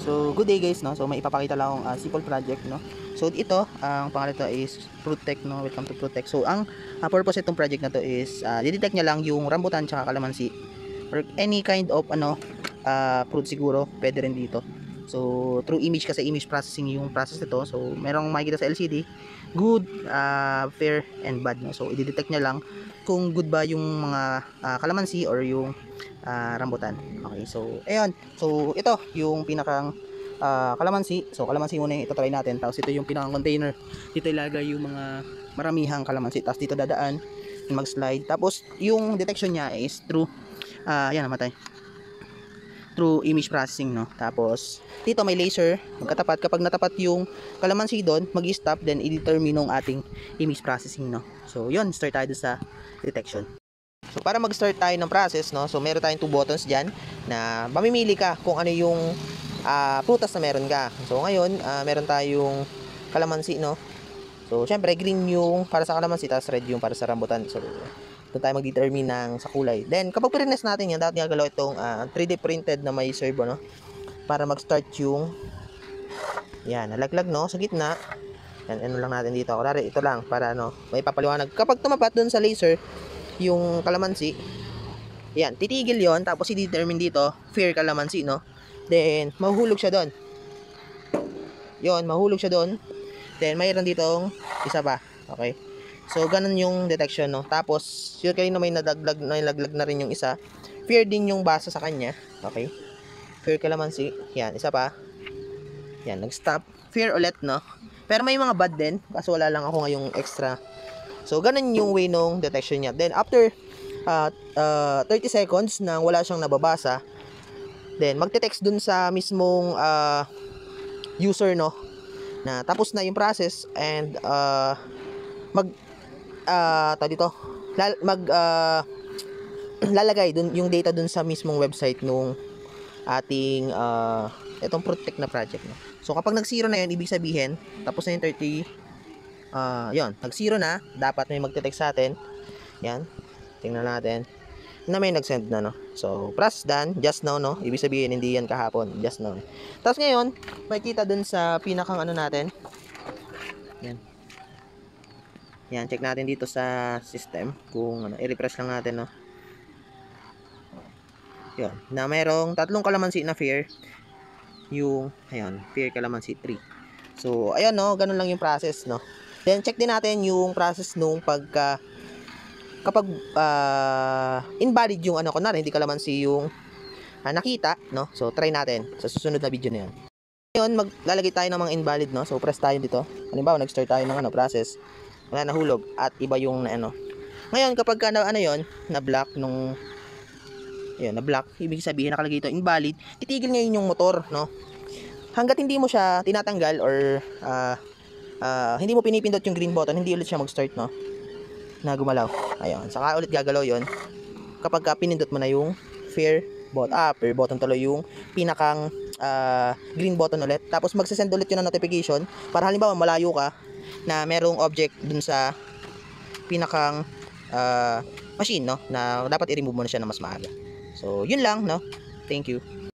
So, good day guys, no? So, may ipapakita lang akong simple project, no? So, ito, ang pangalan ito is Fruitech, no? Welcome to Fruitech. So, ang purpose itong project na to is, didetect niya lang yung rambutan tsaka kalamansi or any kind of, fruit siguro, pwede rin dito. So, through image kasi image processing yung process nito. So, merong makikita sa LCD, good, fair, and bad, no? So, i-detect niya lang kung good ba yung mga kalamansi or yung rambutan. Okay, so ayun. So ito yung pinakang kalamansi. So kalamansi muna yung ito-try natin. Tapos ito yung pinakang container. Dito ilagay yung mga maramihang kalamansi. Tapos dito dadaan, mag-slide. Tapos yung detection niya is through ayan, namatay. Through image processing, no. Tapos dito may laser, magkatapat. Kapag natapat yung kalamansi doon, mag-stop, then i-determine ng ating image processing, no. So yun, start tayo sa detection. So para mag-start tayo ng process, no, so meron tayong 2 buttons diyan na mamimili ka kung ano yung prutas na meron ka. So ngayon, meron tayong kalamansi, no. So syempre green yung para sa kalamansi, tapos red yung para sa rambutan. So doon tayo mag-determine ng sa kulay. Then kapag prines natin yan, dapat gagalaw itong 3D printed na may servo, no, para mag-start yung yan, nalaglag, no, sa gitna. Yan, ano lang natin dito. Kunwari, ito lang para may papaliwanag. Kapag tumapat doon sa laser yung kalamansi, yan, titigil yon, tapos i-determine dito fair kalamansi, no. Then mahuhulog siya doon. Yon, mahuhulog siya doon. Then mayroon ditong isa pa. Okay, so ganun yung detection, no. Tapos yun, kayo na may nalaglag na rin yung isa, fair din yung basa sa kanya. Okay, fair kalamansi. Yan, isa pa. Yan, nag-stop. Fair ulit, no. Pero may mga bad din, kaso wala lang ako ngayong extra. So ganun yung way nung detection niya. Then after 30 seconds na wala siyang nababasa, then magte-text dun sa mismong user, no, na tapos na yung process, and lalagay dun yung data dun sa mismong website nung ating itong Fruitech na project, no. So kapag nag-zero na yun, ibig sabihin tapos na yung 30. Yun, nag-zero na, dapat may magte-text sa atin. Yan, tingnan natin na may nag-send na, no. So press done, just now, no, ibig sabihin hindi yan kahapon, just now. Tapos ngayon makikita dun sa pinakang natin. Yan, check natin dito sa system kung i-refresh lang natin, no. Yun, na merong 3 kalamansi na fair, yung ayun, fair kalamansi 3. So ayun, no, ganun lang yung process, no. Then check din natin yung process nung kapag invalid yung kunwari hindi kalamansi yung nakita, no. So try natin sa susunod na video na yun. Ngayon maglalagay tayo ng mga invalid, no. So press tayo dito. Halimbawa nag-start tayo ng process, wala nahulog at iba yung Ngayon kapag yon na block nung na block, ibig sabihin nakalagay ito invalid, titigil ngayon yung motor, no. Hangga't hindi mo siya tinatanggal or hindi mo pinipindot yung green button, hindi ulit siya mag-start, no, na gumalaw. Ayun, saka ulit gagalaw yon kapag pinindot mo na yung fair button tuloy, yung pinakang green button ulit. Tapos magsasend ulit yun ng notification para halimbawa malayo ka na merong object dun sa pinakang machine, no, na dapat i-remove mo na siya na mas maaga. So yun lang, no. Thank you.